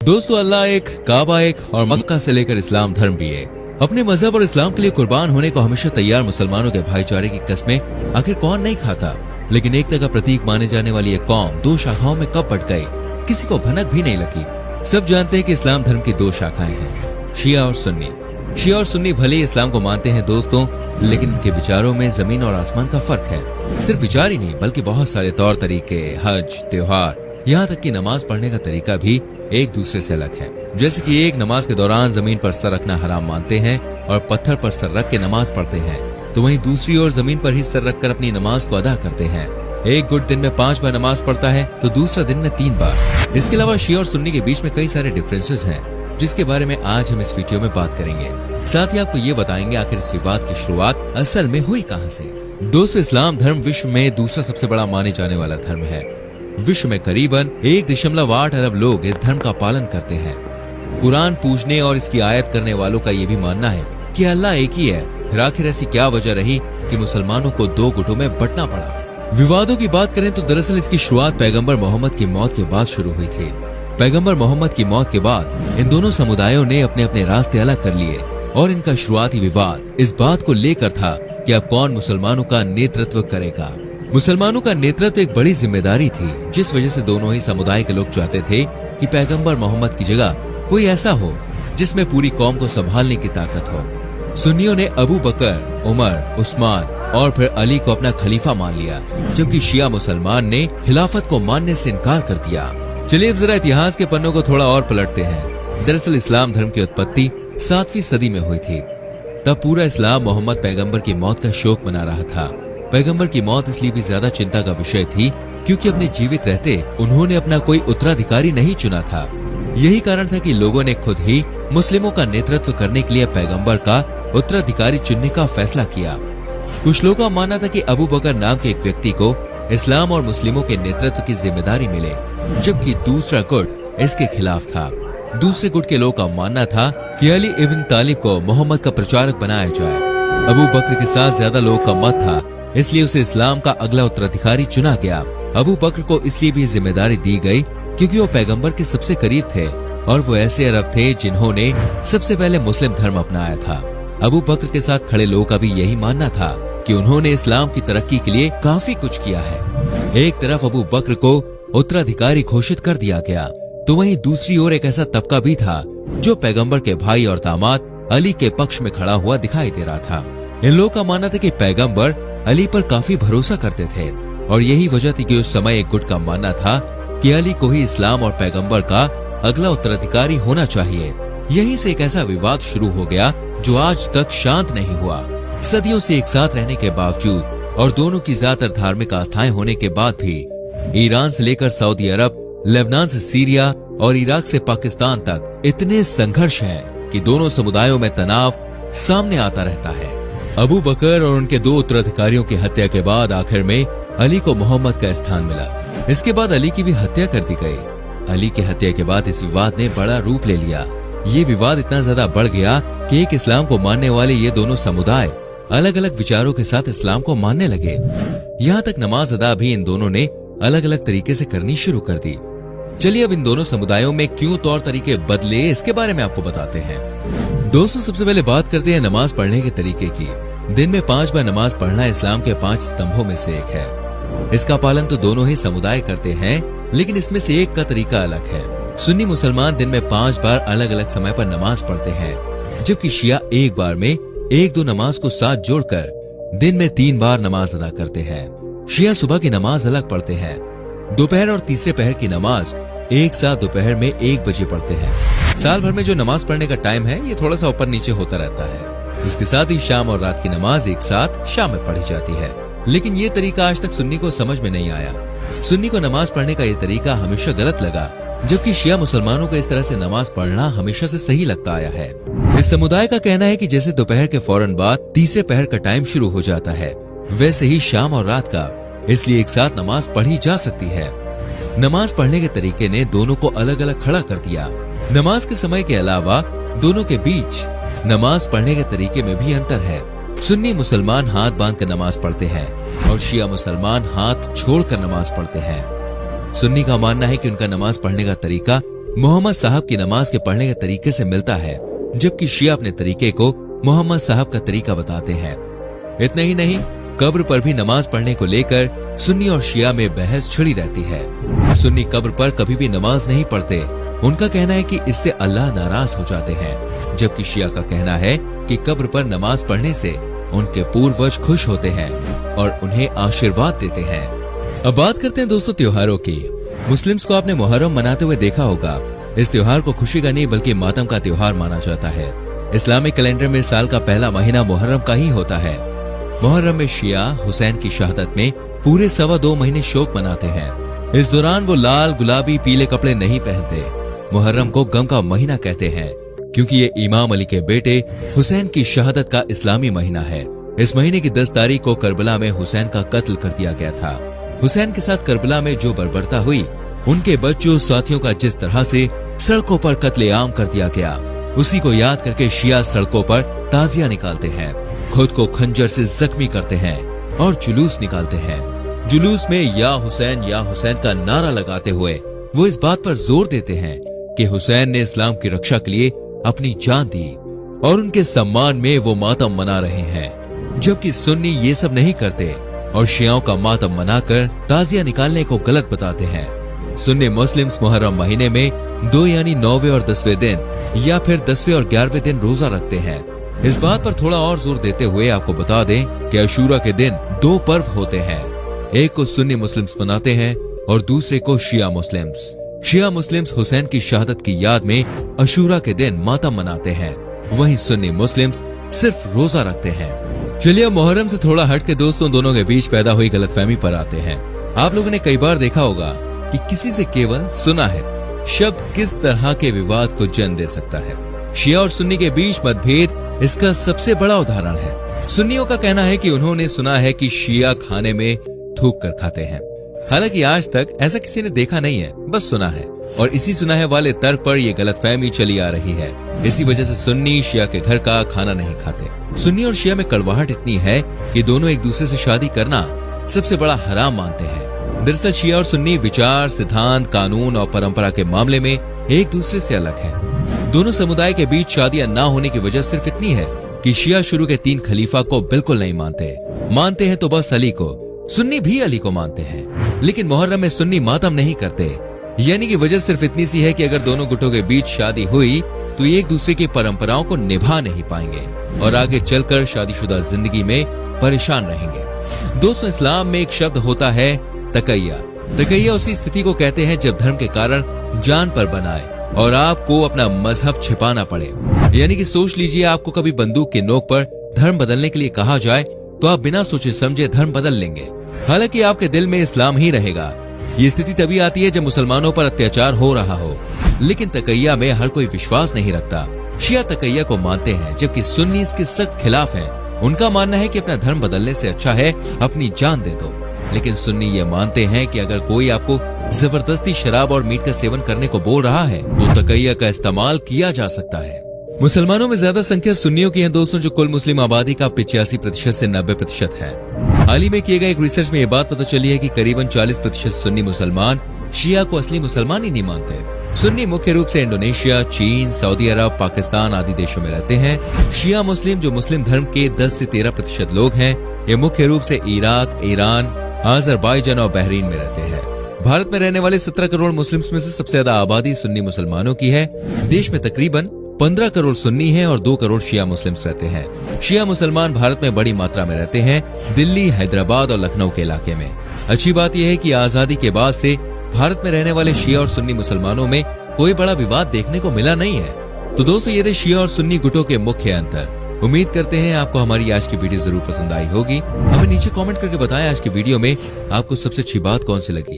दोस्तों, अल्लाह एक, काबा एक और मक्का से लेकर इस्लाम धर्म भी एक। अपने मजहब और इस्लाम के लिए कुर्बान होने को हमेशा तैयार मुसलमानों के भाईचारे की कस्में आखिर कौन नहीं खाता। लेकिन एकता का प्रतीक माने जाने वाली ये कौम दो शाखाओं में कब बट गई, किसी को भनक भी नहीं लगी। सब जानते हैं कि इस्लाम धर्म की दो शाखाएं हैं, शिया और सुन्नी। शिया और सुन्नी भले ही इस्लाम को मानते हैं दोस्तों, लेकिन इनके विचारों में जमीन और आसमान का फर्क है। सिर्फ विचार ही नहीं बल्कि बहुत सारे तौर तरीके, हज, त्योहार, यहाँ तक कि नमाज पढ़ने का तरीका भी एक दूसरे से अलग है। जैसे कि एक नमाज के दौरान जमीन पर सर रखना हराम मानते हैं और पत्थर पर सर रख के नमाज पढ़ते हैं, तो वहीं दूसरी ओर जमीन पर ही सर रखकर अपनी नमाज को अदा करते हैं। एक गुट दिन में 5 बार नमाज पढ़ता है तो दूसरा दिन में 3 बार। इसके अलावा शिया और सुन्नी के बीच में कई सारे डिफरेंसेस हैं, जिसके बारे में आज हम इस वीडियो में बात करेंगे। साथ ही आपको ये बताएंगे आखिर इस विवाद की शुरुआत असल में हुई कहां से। दोस्तों, इस्लाम धर्म विश्व में दूसरा सबसे बड़ा माने जाने वाला धर्म है। विश्व में करीबन 1.8 अरब लोग इस धर्म का पालन करते हैं। कुरान पूजने और इसकी आयत करने वालों का ये भी मानना है कि अल्लाह एक ही है। फिर आखिर ऐसी क्या वजह रही कि मुसलमानों को 2 गुटों में बंटना पड़ा। विवादों की बात करें तो दरअसल इसकी शुरुआत पैगंबर मोहम्मद की मौत के बाद शुरू हुई थी। पैगंबर मोहम्मद की मौत के बाद इन दोनों समुदायों ने अपने अपने रास्ते अलग कर लिए और इनका शुरुआती विवाद इस बात को लेकर था कि अब कौन मुसलमानों का नेतृत्व करेगा। मुसलमानों का नेतृत्व एक बड़ी जिम्मेदारी थी, जिस वजह से दोनों ही समुदाय के लोग चाहते थे कि पैगंबर मोहम्मद की जगह कोई ऐसा हो जिसमें पूरी कौम को संभालने की ताकत हो। सुन्नियों ने अबू बकर, उमर, उस्मान और फिर अली को अपना खलीफा मान लिया, जबकि शिया मुसलमान ने खिलाफत को मानने से इनकार कर दिया। चलिए अब जरा इतिहास के पन्नों को थोड़ा और पलटते हैं। दरअसल इस्लाम धर्म की उत्पत्ति 7वीं सदी में हुई थी। तब पूरा इस्लाम मोहम्मद पैगंबर की मौत का शोक मना रहा था। पैगंबर की मौत इसलिए भी ज्यादा चिंता का विषय थी क्योंकि अपने जीवित रहते उन्होंने अपना कोई उत्तराधिकारी नहीं चुना था। यही कारण था कि लोगों ने खुद ही मुस्लिमों का नेतृत्व करने के लिए पैगंबर का उत्तराधिकारी चुनने का फैसला किया। कुछ लोगों का मानना था कि अबू बकर नाम के एक व्यक्ति को इस्लाम और मुस्लिमों के नेतृत्व की जिम्मेदारी मिले, जबकि दूसरा गुट इसके खिलाफ था। दूसरे गुट के लोगों का मानना था कि अली इब्न तालिब को मोहम्मद का प्रचारक बनाया जाए। अबू बकर के साथ ज्यादा लोगों का मत था, इसलिए उसे इस्लाम का अगला उत्तराधिकारी चुना गया। अबू बकर को इसलिए भी जिम्मेदारी दी गई क्योंकि वो पैगंबर के सबसे करीब थे और वो ऐसे अरब थे जिन्होंने सबसे पहले मुस्लिम धर्म अपनाया था। अबू बकर के साथ खड़े लोगों का भी यही मानना था कि उन्होंने इस्लाम की तरक्की के लिए काफी कुछ किया है। एक तरफ अबू बकर को उत्तराधिकारी घोषित कर दिया गया, तो वहीं दूसरी ओर एक ऐसा तबका भी था जो पैगंबर के भाई और दामाद अली के पक्ष में खड़ा हुआ दिखाई दे रहा था। इन लोगों का मानना था कि पैगंबर अली पर काफी भरोसा करते थे और यही वजह थी कि उस समय एक गुट का मानना था कि अली को ही इस्लाम और पैगंबर का अगला उत्तराधिकारी होना चाहिए। यहीं से एक ऐसा विवाद शुरू हो गया जो आज तक शांत नहीं हुआ। सदियों से एक साथ रहने के बावजूद और दोनों की ज्यादातर धार्मिक आस्थाएं होने के बाद भी ईरान से लेकर सऊदी अरब, लेबनान से सीरिया और इराक से पाकिस्तान तक इतने संघर्ष हैं कि दोनों समुदायों में तनाव सामने आता रहता है। अबू बकर और उनके 2 उत्तराधिकारियों की हत्या के बाद आखिर में अली को मोहम्मद का स्थान मिला। इसके बाद अली की भी हत्या कर दी गई। अली की हत्या के बाद इस विवाद ने बड़ा रूप ले लिया। ये विवाद इतना ज्यादा बढ़ गया कि एक इस्लाम को मानने वाले ये दोनों समुदाय अलग अलग विचारों के साथ इस्लाम को मानने लगे। यहाँ तक नमाज अदा भी इन दोनों ने अलग अलग तरीके से करनी शुरू कर दी। चलिए अब इन दोनों समुदायों में क्यों तौर तरीके बदले, इसके बारे में आपको बताते हैं। दोस्तों, सबसे पहले बात करते हैं नमाज पढ़ने के तरीके की। दिन में 5 बार नमाज पढ़ना इस्लाम के 5 स्तंभों में से एक है। इसका पालन तो दोनों ही समुदाय करते हैं, लेकिन इसमें से एक का तरीका अलग है। सुन्नी मुसलमान दिन में 5 बार अलग अलग समय पर नमाज पढ़ते हैं, जबकि शिया एक बार में 1-2 नमाज को साथ जोड़कर दिन में 3 बार नमाज अदा करते हैं। शिया सुबह की नमाज अलग पढ़ते हैं। दोपहर और तीसरे पहर की नमाज एक साथ दोपहर में 1 बजे पढ़ते हैं। साल भर में जो नमाज पढ़ने का टाइम है ये थोड़ा सा ऊपर नीचे होता रहता है। इसके साथ ही शाम और रात की नमाज एक साथ शाम में पढ़ी जाती है, लेकिन ये तरीका आज तक सुन्नी को समझ में नहीं आया। सुन्नी को नमाज पढ़ने का ये तरीका हमेशा गलत लगा, जबकि शिया मुसलमानों को इस तरह से नमाज पढ़ना हमेशा से सही लगता आया है। इस समुदाय का कहना है कि जैसे दोपहर के फौरन बाद तीसरे पहर का टाइम शुरू हो जाता है, वैसे ही शाम और रात का, इसलिए एक साथ नमाज पढ़ी जा सकती है। नमाज पढ़ने के तरीके ने दोनों को अलग अलग खड़ा कर दिया। नमाज के समय के अलावा दोनों के बीच नमाज पढ़ने के तरीके में भी अंतर है। सुन्नी मुसलमान हाथ बांधकर नमाज पढ़ते हैं और शिया मुसलमान हाथ छोड़कर नमाज पढ़ते हैं। सुन्नी का मानना है कि उनका नमाज पढ़ने का तरीका मोहम्मद साहब की नमाज के पढ़ने के तरीके से मिलता है, जबकि शिया अपने तरीके को मोहम्मद साहब का तरीका बताते हैं। इतना ही नहीं, कब्र पर भी नमाज पढ़ने को लेकर सुन्नी और शिया में बहस छिड़ी रहती है। सुन्नी कब्र पर कभी भी नमाज नहीं पढ़ते, उनका कहना है कि इससे अल्लाह नाराज हो जाते हैं, जबकि शिया का कहना है कि कब्र पर नमाज पढ़ने से उनके पूर्वज खुश होते हैं और उन्हें आशीर्वाद देते हैं। अब बात करते हैं दोस्तों त्योहारों की। मुस्लिम्स को आपने मुहर्रम मनाते हुए देखा होगा। इस त्योहार को खुशी का नहीं बल्कि मातम का त्योहार माना जाता है। इस्लामिक कैलेंडर में साल का पहला महीना मुहर्रम का ही होता है। मुहर्रम में शिया हुसैन की शहादत में पूरे 2.25 महीने शोक मनाते हैं। इस दौरान वो लाल, गुलाबी, पीले कपड़े नहीं पहनते। मुहर्रम को गम का महीना कहते हैं क्योंकि ये इमाम अली के बेटे हुसैन की शहादत का इस्लामी महीना है। इस महीने की 10 तारीख को करबला में हुसैन का कत्ल कर दिया गया था। हुसैन के साथ करबला में जो बर्बरता हुई, उनके बच्चों साथियों का जिस तरह से सड़कों पर कत्लेआम कर दिया गया, उसी को याद करके शिया सड़कों पर ताजिया निकालते हैं, खुद को खंजर से जख्मी करते हैं और जुलूस निकालते हैं। जुलूस में या हुसैन का नारा लगाते हुए वो इस बात पर जोर देते हैं कि हुसैन ने इस्लाम की रक्षा के लिए अपनी जान दी और उनके सम्मान में वो मातम मना रहे हैं। जबकि सुन्नी ये सब नहीं करते और शियाओं का मातम मनाकर ताजिया निकालने को गलत बताते हैं। सुन्नी मुस्लिम्स मुहर्रम महीने में 2 यानी 9वें और 10वें दिन या फिर 10वें और 11वें दिन रोजा रखते हैं। इस बात पर थोड़ा और जोर देते हुए आपको बता दें कि अशूरा के दिन 2 पर्व होते हैं। एक को सुन्नी मुस्लिम्स मनाते हैं और दूसरे को शिया मुस्लिम्स। शिया मुस्लिम्स हुसैन की शहादत की याद में अशूरा के दिन मातम मनाते हैं, वहीं सुन्नी मुस्लिम्स सिर्फ रोजा रखते हैं। चलिए अब मुहर्रम से थोड़ा हट के दोस्तों दोनों के बीच पैदा हुई गलतफहमी पर आते हैं। आप लोगों ने कई बार देखा होगा कि किसी से केवल सुना है शब्द किस तरह के विवाद को जन्म दे सकता है। शिया और सुन्नी के बीच मतभेद इसका सबसे बड़ा उदाहरण है। सुन्नियों का कहना है कि उन्होंने सुना है कि शिया खाने में थूक कर खाते हैं। हालांकि आज तक ऐसा किसी ने देखा नहीं है, बस सुना है, और इसी सुना है वाले तर्क पर यह गलतफहमी चली आ रही है। इसी वजह से सुन्नी शिया के घर का खाना नहीं खाते। सुन्नी और शिया में कड़वाहट इतनी है कि दोनों एक दूसरे से शादी करना सबसे बड़ा हराम मानते हैं। दरअसल शिया और सुन्नी विचार, सिद्धांत, कानून और परंपरा के मामले में एक दूसरे से अलग है। दोनों समुदाय के बीच शादियां ना होने की वजह सिर्फ इतनी है कि शिया शुरू के 3 खलीफा को बिल्कुल नहीं मानते हैं तो बस अली को। सुन्नी भी अली को मानते हैं, लेकिन मुहर्रम में सुन्नी मातम नहीं करते। यानी कि वजह सिर्फ इतनी सी है कि अगर दोनों गुटों के बीच शादी हुई तो एक दूसरे की परंपराओं को निभा नहीं पाएंगे और आगे चलकर शादीशुदा जिंदगी में परेशान रहेंगे। दोस्तों, इस्लाम में एक शब्द होता है तकैया। तकैया उसी स्थिति को कहते हैं जब धर्म के कारण जान पर बनाए और आपको अपना मजहब छिपाना पड़े। यानी कि सोच लीजिए, आपको कभी बंदूक की नोक पर धर्म बदलने के लिए कहा जाए तो आप बिना सोचे समझे धर्म बदल लेंगे, हालांकि आपके दिल में इस्लाम ही रहेगा। ये स्थिति तभी आती है जब मुसलमानों पर अत्याचार हो रहा हो, लेकिन तकैया में हर कोई विश्वास नहीं रखता। शिया तकैया को मानते हैं, जबकि सुन्नी इसके सख्त खिलाफ हैं। उनका मानना है कि अपना धर्म बदलने से अच्छा है अपनी जान दे दो। लेकिन सुन्नी ये मानते हैं कि अगर कोई आपको जबरदस्ती शराब और मीट का सेवन करने को बोल रहा है तो तकैया का इस्तेमाल किया जा सकता है। मुसलमानों में ज्यादा संख्या सुन्नियों की है दोस्तों, जो कुल मुस्लिम आबादी का 85% से 90% है। हाल ही में किए गए एक रिसर्च में ये बात पता चली है कि करीबन 40% सुन्नी मुसलमान शिया को असली मुसलमान ही नहीं मानते। सुन्नी मुख्य रूप से इंडोनेशिया, चीन, सऊदी अरब, पाकिस्तान आदि देशों में रहते हैं। शिया मुस्लिम जो मुस्लिम धर्म के 10 से 13% लोग हैं, ये मुख्य रूप से इराक, ईरान, अजरबैजान और बहरीन में रहते हैं। भारत में रहने वाले 17 करोड़ मुस्लिम्स में से सबसे ज्यादा आबादी सुन्नी मुसलमानों की है। देश में तकरीबन 15 करोड़ सुन्नी हैं और 2 करोड़ शिया मुस्लिम्स रहते हैं। शिया मुसलमान भारत में बड़ी मात्रा में रहते हैं, दिल्ली, हैदराबाद और लखनऊ के इलाके में। अच्छी बात यह है कि आजादी के बाद से भारत में रहने वाले शिया और सुन्नी मुसलमानों में कोई बड़ा विवाद देखने को मिला नहीं है। तो दोस्तों, ये थे शिया और सुन्नी गुटों के मुख्य अंतर। उम्मीद करते हैं आपको हमारी आज की वीडियो जरूर पसंद आई होगी। हमें नीचे कमेंट करके बताएं आज की वीडियो में आपको सबसे अच्छी बात कौन सी लगी।